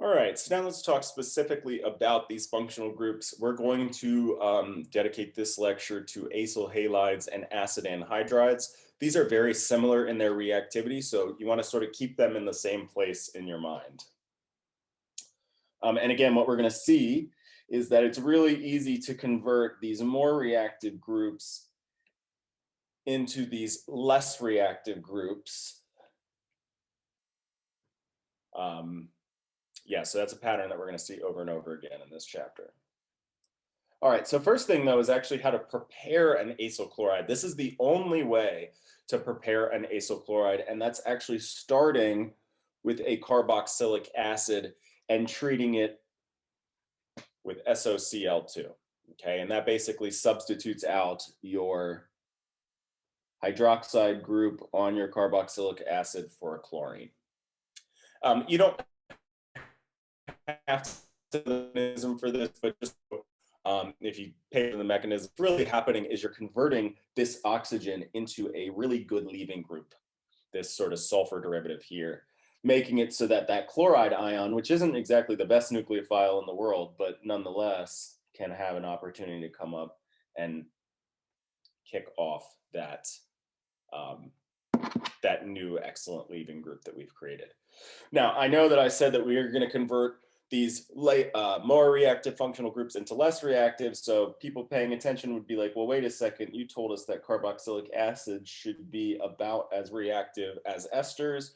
All right, so now let's talk specifically about these functional groups. We're going to dedicate this lecture to acyl halides and acid anhydrides. These are very similar in their reactivity, so you want to sort of keep them in the same place in your mind. And again, what we're going to see is that it's really easy to convert these more reactive groups into these less reactive groups. Yeah, so that's a pattern that we're going to see over and over again in this chapter. All right, so first thing though is actually how to prepare an acyl chloride. This is the only way to prepare an acyl chloride, and that's actually starting with a carboxylic acid and treating it with SOCl2. Okay, and that basically substitutes out your hydroxide group on your carboxylic acid for a chlorine. You don't have to the mechanism for this, but just if you pay for the mechanism, what's really happening is you're converting this oxygen into a really good leaving group, this sort of sulfur derivative here, making it so that that chloride ion, which isn't exactly the best nucleophile in the world, but nonetheless can have an opportunity to come up and kick off that, that new excellent leaving group that we've created. Now, I know that I said that we are going to convert these more reactive functional groups into less reactive. So people paying attention would be like, well, wait a second, you told us that carboxylic acid should be about as reactive as esters.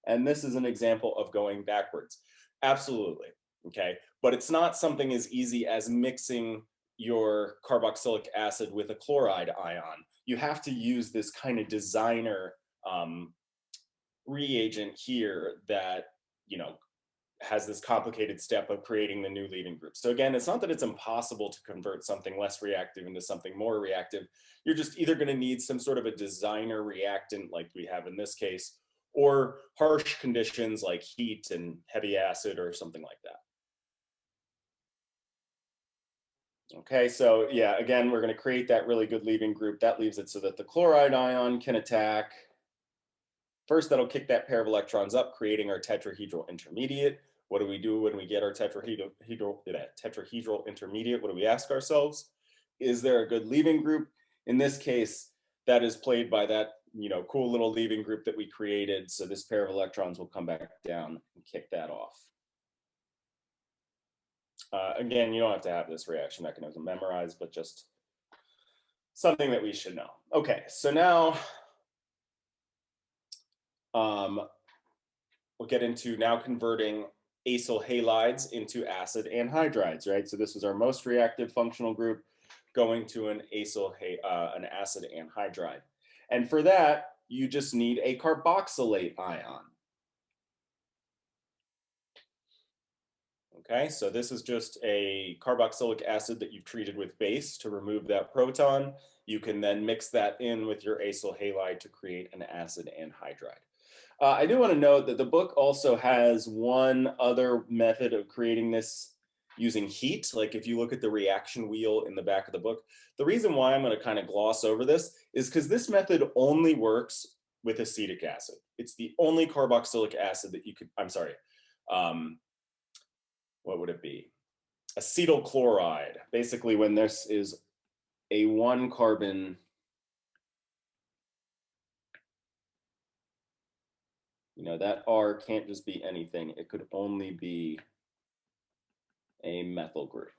And this is an example of going backwards. Absolutely, okay? But it's not something as easy as mixing your carboxylic acid with a chloride ion. You have to use this kind of designer reagent here that, you know, has this complicated step of creating the new leaving group. So again, it's not that it's impossible to convert something less reactive into something more reactive. You're just either going to need some sort of a designer reactant like we have in this case, or harsh conditions like heat and heavy acid or something like that. Okay, so yeah, again, we're going to create that really good leaving group. That leaves it so that the chloride ion can attack. First, that'll kick that pair of electrons up, creating our tetrahedral intermediate. What do we do when we get our tetrahedral intermediate? What do we ask ourselves? Is there a good leaving group? In this case, that is played by that, you know, cool little leaving group that we created. So this pair of electrons will come back down and kick that off. Again, you don't have to have this reaction mechanism memorized, but just something that we should know. Okay, so now we'll get into now converting acyl halides into acid anhydrides, right? So this is our most reactive functional group going to an acid anhydride. And for that, you just need a carboxylate ion. Okay, so this is just a carboxylic acid that you've treated with base to remove that proton. You can then mix that in with your acyl halide to create an acid anhydride. I do want to note that the book also has one other method of creating this using heat. Like if you look at the reaction wheel in the back of the book, the reason why I'm going to kind of gloss over this is because this method only works with acetic acid. It's the only carboxylic acid that you could, I'm sorry, what would it be? Acyl chloride. Basically, when this is a one carbon, you know, that R can't just be anything. It could only be a methyl group.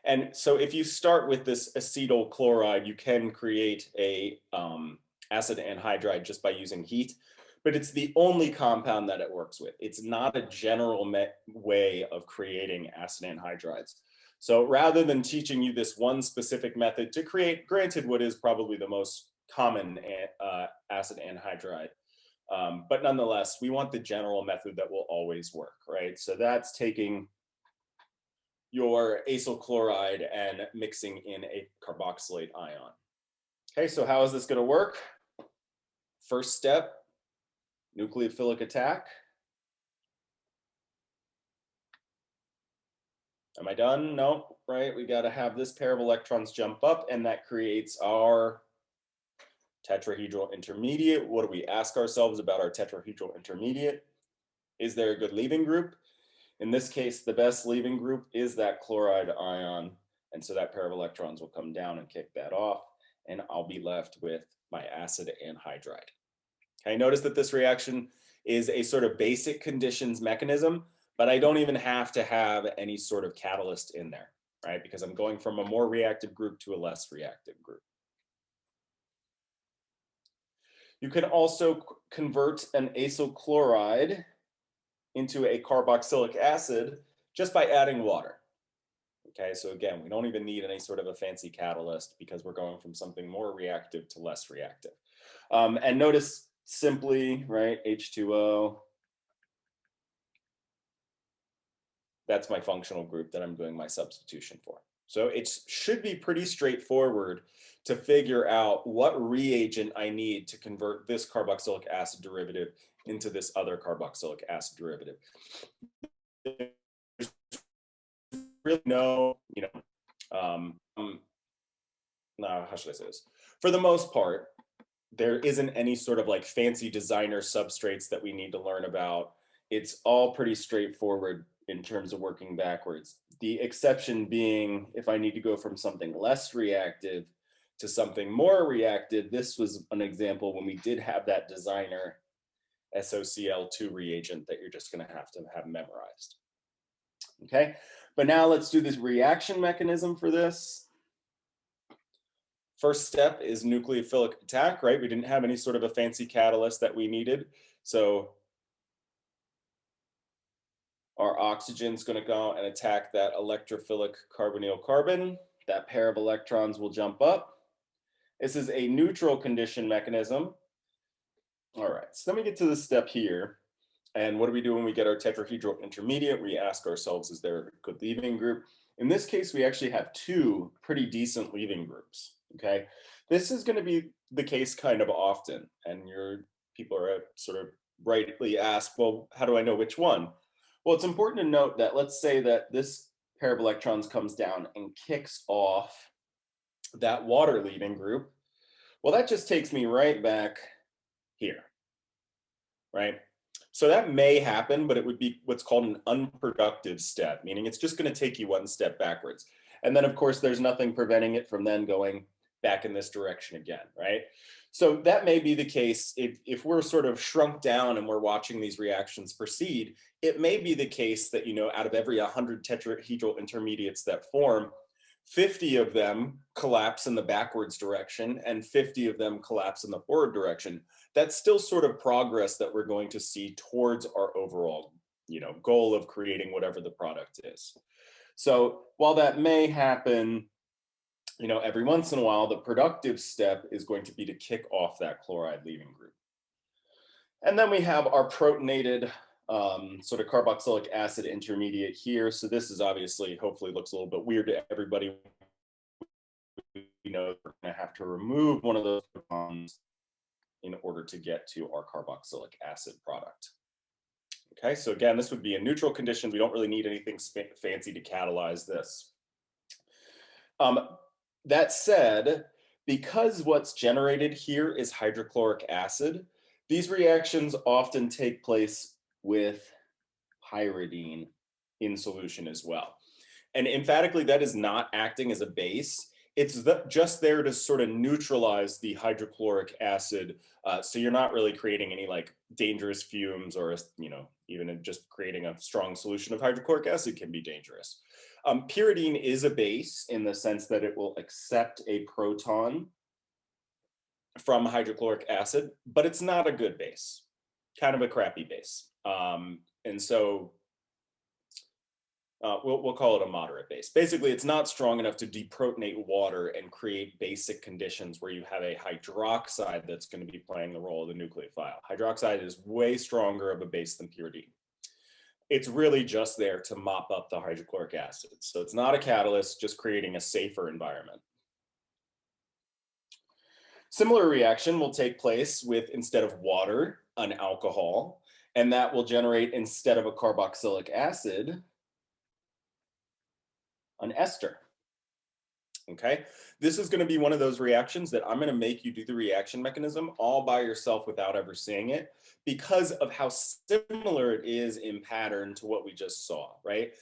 And so if you start with this acyl chloride, you can create a acid anhydride just by using heat, but it's the only compound that it works with. It's not a general way of creating acid anhydrides. So rather than teaching you this one specific method to create, granted, what is probably the most common acid anhydride, but nonetheless, we want the general method that will always work, right? So that's taking your acyl chloride and mixing in a carboxylate ion. Okay, so how is this going to work? First step, nucleophilic attack. Am I done? No, right? We got to have this pair of electrons jump up, and that creates our tetrahedral intermediate. What do we ask ourselves about our tetrahedral intermediate? Is there a good leaving group? In this case, the best leaving group is that chloride ion. And so that pair of electrons will come down and kick that off, and I'll be left with my acid anhydride. Okay, notice that this reaction is a sort of basic conditions mechanism, but I don't even have to have any sort of catalyst in there, right? Because I'm going from a more reactive group to a less reactive group. You can also convert an acyl chloride into a carboxylic acid just by adding water. Okay, so again, we don't even need any sort of a fancy catalyst because we're going from something more reactive to less reactive. And notice simply, right, H2O, that's my functional group that I'm doing my substitution for. So it should be pretty straightforward to figure out what reagent I need to convert this carboxylic acid derivative into this other carboxylic acid derivative. There's really no, how should I say this? For the most part, there isn't any sort of like fancy designer substrates that we need to learn about. It's all pretty straightforward in terms of working backwards. The exception being if I need to go from something less reactive to something more reactive. This was an example when we did have that designer SOCl2 reagent that you're just going to have memorized. Okay, but now let's do this reaction mechanism for this. First step is nucleophilic attack, right? We didn't have any sort of a fancy catalyst that we needed. So our oxygen's going to go and attack that electrophilic carbonyl carbon. That pair of electrons will jump up. This is a neutral condition mechanism. All right, so let me get to this step here. And what do we do when we get our tetrahedral intermediate? We ask ourselves, is there a good leaving group? In this case, we actually have two pretty decent leaving groups, okay? This is going to be the case kind of often, and people are sort of rightly asked, well, how do I know which one? Well, it's important to note that let's say that this pair of electrons comes down and kicks off that water leaving group. Well, that just takes me right back here, right? So that may happen, but it would be what's called an unproductive step, meaning it's just going to take you one step backwards. And then, of course, there's nothing preventing it from then going back in this direction again, right? So that may be the case if we're sort of shrunk down and we're watching these reactions proceed. It may be the case that, out of every 100 tetrahedral intermediates that form, 50 of them collapse in the backwards direction and 50 of them collapse in the forward direction. That's still sort of progress that we're going to see towards our overall, goal of creating whatever the product is. So while that may happen, every once in a while, the productive step is going to be to kick off that chloride leaving group. And then we have our protonated sort of carboxylic acid intermediate here. So this is obviously, hopefully looks a little bit weird to everybody. We're going to have to remove one of those bonds in order to get to our carboxylic acid product. Okay, so again, this would be a neutral condition. We don't really need anything fancy to catalyze this. That said, because what's generated here is hydrochloric acid, these reactions often take place with pyridine in solution as well. And emphatically, that is not acting as a base. It's just there to sort of neutralize the hydrochloric acid. So you're not really creating any like dangerous fumes or, even just creating a strong solution of hydrochloric acid can be dangerous. Pyridine is a base in the sense that it will accept a proton from hydrochloric acid, but it's not a good base, kind of a crappy base. And so we'll call it a moderate base. Basically, it's not strong enough to deprotonate water and create basic conditions where you have a hydroxide that's going to be playing the role of the nucleophile. Hydroxide is way stronger of a base than pyridine. It's really just there to mop up the hydrochloric acid. So it's not a catalyst, just creating a safer environment. Similar reaction will take place with, instead of water, an alcohol, and that will generate, instead of a carboxylic acid, an ester. Okay, this is going to be one of those reactions that I'm going to make you do the reaction mechanism all by yourself without ever seeing it, because of how similar it is in pattern to what we just saw, right?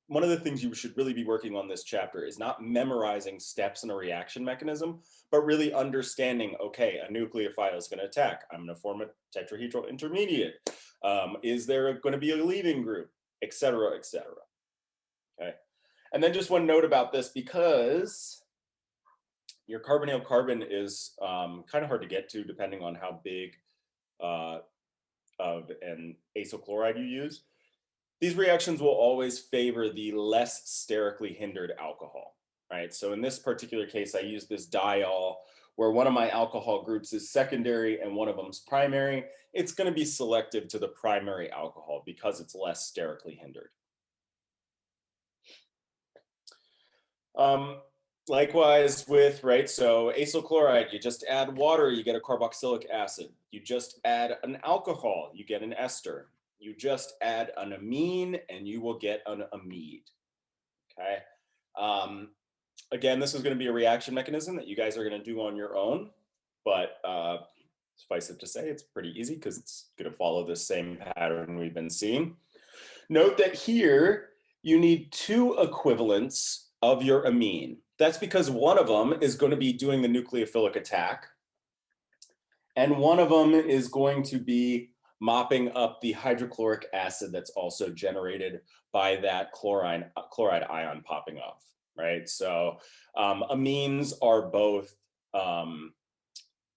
One of the things you should really be working on this chapter is not memorizing steps in a reaction mechanism, but really understanding, okay, a nucleophile is going to attack. I'm going to form a tetrahedral intermediate. Is there going to be a leaving group, et cetera, et cetera. Okay. And then just one note about this, because your carbonyl carbon is kind of hard to get to depending on how big of an acyl chloride you use. These reactions will always favor the less sterically hindered alcohol, right? So in this particular case, I use this diol where one of my alcohol groups is secondary and one of them is primary. It's going to be selective to the primary alcohol because it's less sterically hindered. Likewise with, right, so acyl chloride, you just add water, you get a carboxylic acid. You just add an alcohol, you get an ester. You just add an amine and you will get an amide, okay? Again, this is going to be a reaction mechanism that you guys are going to do on your own, but suffice it to say, it's pretty easy because it's going to follow the same pattern we've been seeing. Note that here you need 2 equivalents of your amine. That's because one of them is going to be doing the nucleophilic attack, and one of them is going to be mopping up the hydrochloric acid that's also generated by that chloride ion popping off, right? So amines are both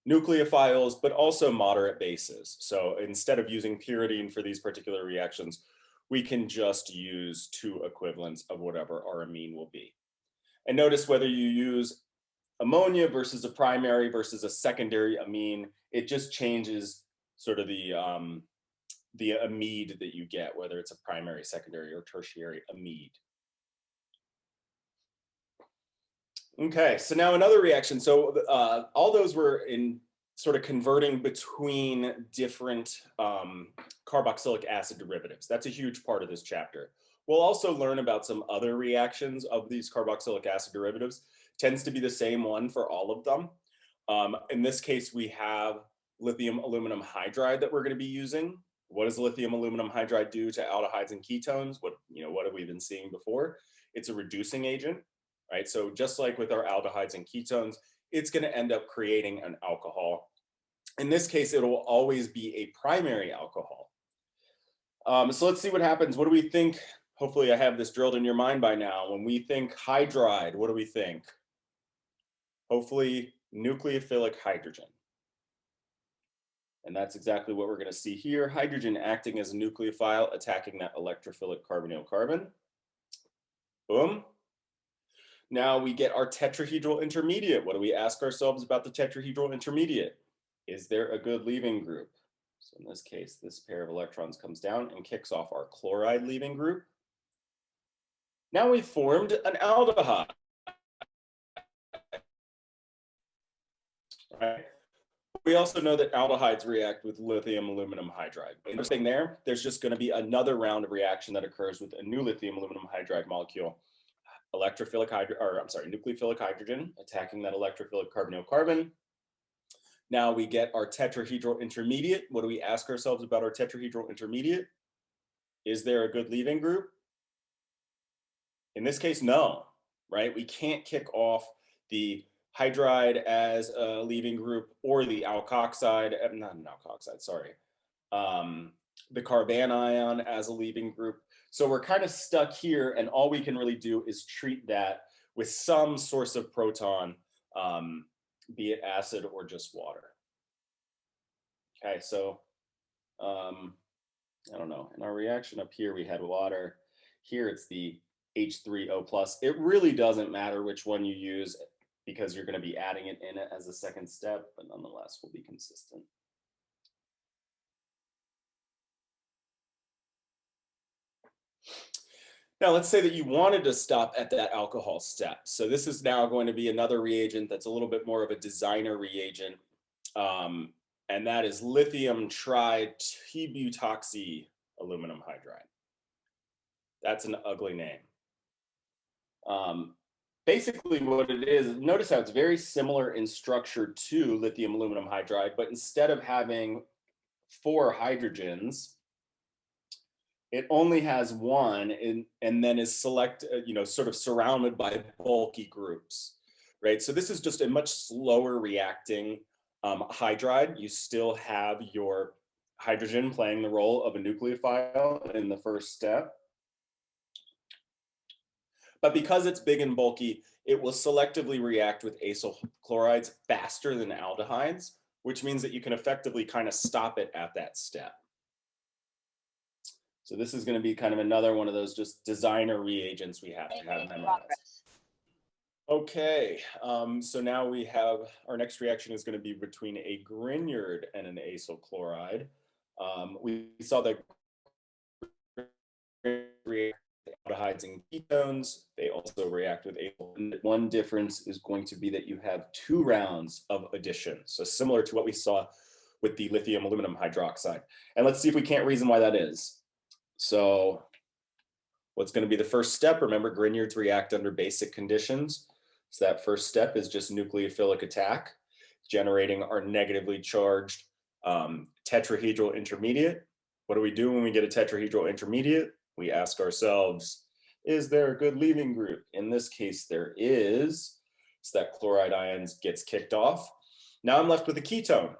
nucleophiles, but also moderate bases. So instead of using pyridine for these particular reactions, we can just use 2 equivalents of whatever our amine will be. And notice whether you use ammonia versus a primary versus a secondary amine, it just changes sort of the amide that you get, whether it's a primary, secondary, or tertiary amide. Okay, so now another reaction. So all those were in sort of converting between different carboxylic acid derivatives. That's a huge part of this chapter. We'll also learn about some other reactions of these carboxylic acid derivatives. Tends to be the same one for all of them. In this case, we have lithium aluminum hydride that we're going to be using. What does lithium aluminum hydride do to aldehydes and ketones? What have we been seeing before? It's a reducing agent, right? So just like with our aldehydes and ketones, it's going to end up creating an alcohol. In this case, it will always be a primary alcohol. So let's see what happens. What do we think? Hopefully I have this drilled in your mind by now. When we think hydride, what do we think? Hopefully nucleophilic hydrogen. And that's exactly what we're going to see here. Hydrogen acting as a nucleophile, attacking that electrophilic carbonyl carbon. Boom. Now we get our tetrahedral intermediate. What do we ask ourselves about the tetrahedral intermediate? Is there a good leaving group? So in this case, this pair of electrons comes down and kicks off our chloride leaving group. Now we've formed an aldehyde. Right? We also know that aldehydes react with lithium aluminum hydride. Interesting there, there's just going to be another round of reaction that occurs with a new lithium aluminum hydride molecule. Nucleophilic hydrogen attacking that electrophilic carbonyl carbon. Now we get our tetrahedral intermediate. What do we ask ourselves about our tetrahedral intermediate? Is there a good leaving group? In this case, no, right? We can't kick off the hydride as a leaving group or the alkoxide, not an alkoxide, sorry. The carbanion as a leaving group. So we're kind of stuck here, and all we can really do is treat that with some source of proton, be it acid or just water. Okay, so I don't know. In our reaction up here, we had water. Here it's the H3O+. It really doesn't matter which one you use because you're going to be adding it in as a second step, but nonetheless, we'll be consistent. Now, let's say that you wanted to stop at that alcohol step. So this is now going to be another reagent that's a little bit more of a designer reagent. And that is lithium tributoxy aluminum hydride. That's an ugly name. basically what it is, notice how it's very similar in structure to lithium aluminum hydride, but instead of having 4 hydrogens, it only has 1 and then is sort of surrounded by bulky groups, right? So this is just a much slower reacting hydride. You still have your hydrogen playing the role of a nucleophile in the first step. But because it's big and bulky, it will selectively react with acyl chlorides faster than aldehydes, which means that you can effectively kind of stop it at that step. So this is going to be kind of another one of those just designer reagents we have to have memorized. Okay, so now we have, our next reaction is going to be between a Grignard and an acyl chloride. We saw that react with aldehydes and ketones. They also react with acyl. One difference is going to be that you have 2 rounds of addition. So similar to what we saw with the lithium aluminum hydroxide. And let's see if we can't reason why that is. So what's going to be the first step? Remember, Grignards react under basic conditions. So that first step is just nucleophilic attack, generating our negatively charged tetrahedral intermediate. What do we do when we get a tetrahedral intermediate? We ask ourselves, is there a good leaving group? In this case, there is. So that chloride ions gets kicked off. Now I'm left with a ketone.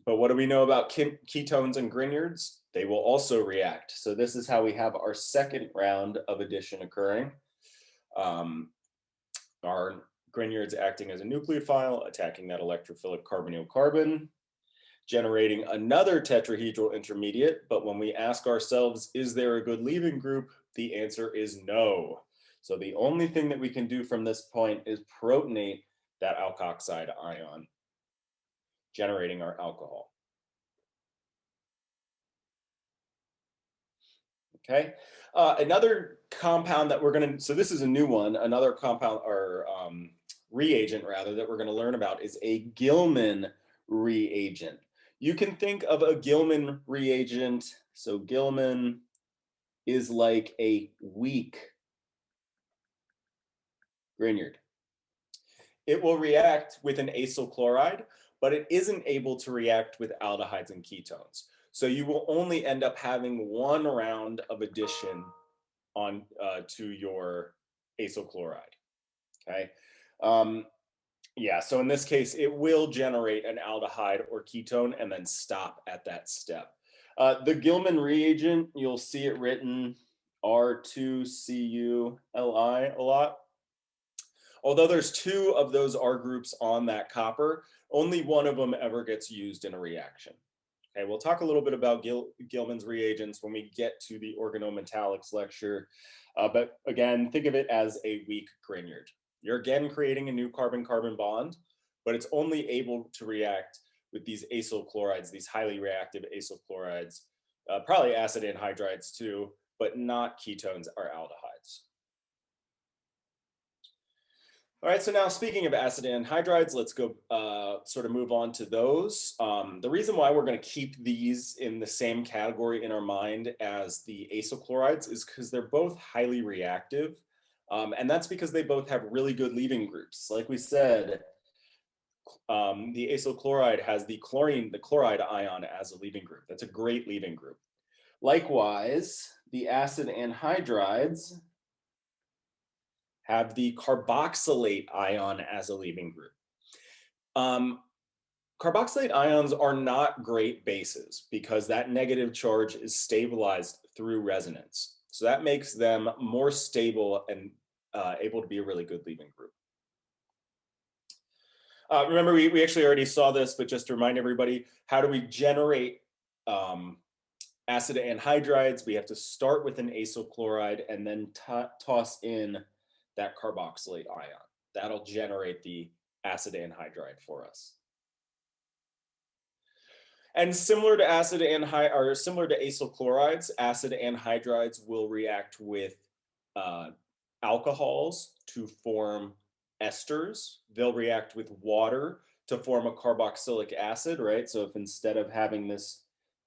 But what do we know about ketones and Grignards? They will also react. So this is how we have our second round of addition occurring. Our Grignards acting as a nucleophile, attacking that electrophilic carbonyl carbon, generating another tetrahedral intermediate. But when we ask ourselves, is there a good leaving group? The answer is no. So the only thing that we can do from this point is protonate that alkoxide ion, generating our alcohol. Okay, another compound that we're going to, so this is a new one, another compound or reagent rather that we're going to learn about is a Gilman reagent. You can think of a Gilman reagent, so Gilman is like a weak Grignard. It will react with an acyl chloride, but it isn't able to react with aldehydes and ketones. So you will only end up having 1 round of addition on to your acyl chloride. Okay. Yeah, so in this case, it will generate an aldehyde or ketone and then stop at that step. The Gilman reagent, you'll see it written R2CuLi a lot. Although there's 2 of those R groups on that copper, only one of them ever gets used in a reaction. Okay, we'll talk a little bit about Gilman's reagents when we get to the organometallics lecture. But again, think of it as a weak Grignard. You're again creating a new carbon-carbon bond, but it's only able to react with these acyl chlorides, these highly reactive acyl chlorides, probably acid anhydrides too, but not ketones or aldehydes. All right, so now speaking of acid anhydrides, let's go sort of move on to those. The reason why we're going to keep these in the same category in our mind as the acyl chlorides is because they're both highly reactive. And that's because they both have really good leaving groups. Like we said, the acyl chloride has the chloride ion as a leaving group. That's a great leaving group. Likewise, the acid anhydrides have the carboxylate ion as a leaving group. Carboxylate ions are not great bases because that negative charge is stabilized through resonance. So that makes them more stable and able to be a really good leaving group. Remember, we actually already saw this, but just to remind everybody, how do we generate acid anhydrides? We have to start with an acyl chloride and then toss in that carboxylate ion. That'll generate the acid anhydride for us. And similar to similar to acyl chlorides, acid anhydrides will react with alcohols to form esters. They'll react with water to form a carboxylic acid, right? So if instead of having this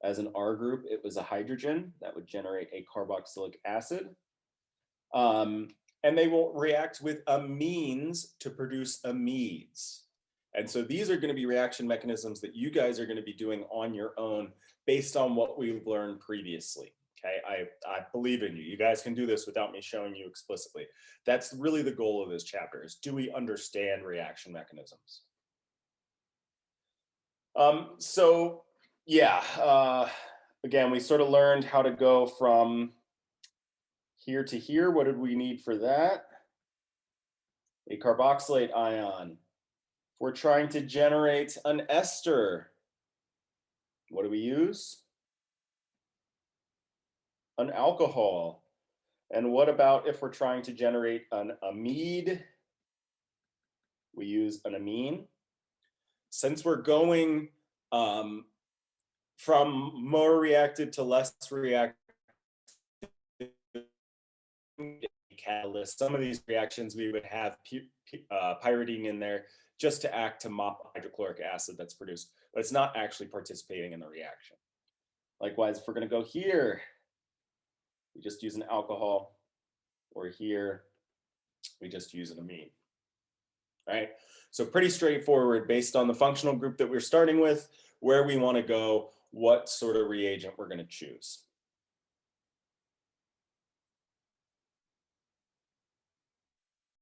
as an R group, it was a hydrogen, that would generate a carboxylic acid. and they will react with amines to produce amides. And so these are going to be reaction mechanisms that you guys are going to be doing on your own based on what we've learned previously. Okay, I believe in you. You guys can do this without me showing you explicitly. That's really the goal of this chapter, is do we understand reaction mechanisms? So yeah, again, we sort of learned how to go from here to here. What did we need for that? A carboxylate ion. If we're trying to generate an ester, what do we use? An alcohol. And what about if we're trying to generate an amide? We use an amine. Since we're going from more reactive to less reactive catalyst, some of these reactions we would have pyridine in there just to act to mop hydrochloric acid that's produced, but it's not actually participating in the reaction. Likewise, if we're going to go here, we just use an alcohol, or here, we just use an amine. Right? So pretty straightforward based on the functional group that we're starting with, where we want to go, what sort of reagent we're going to choose.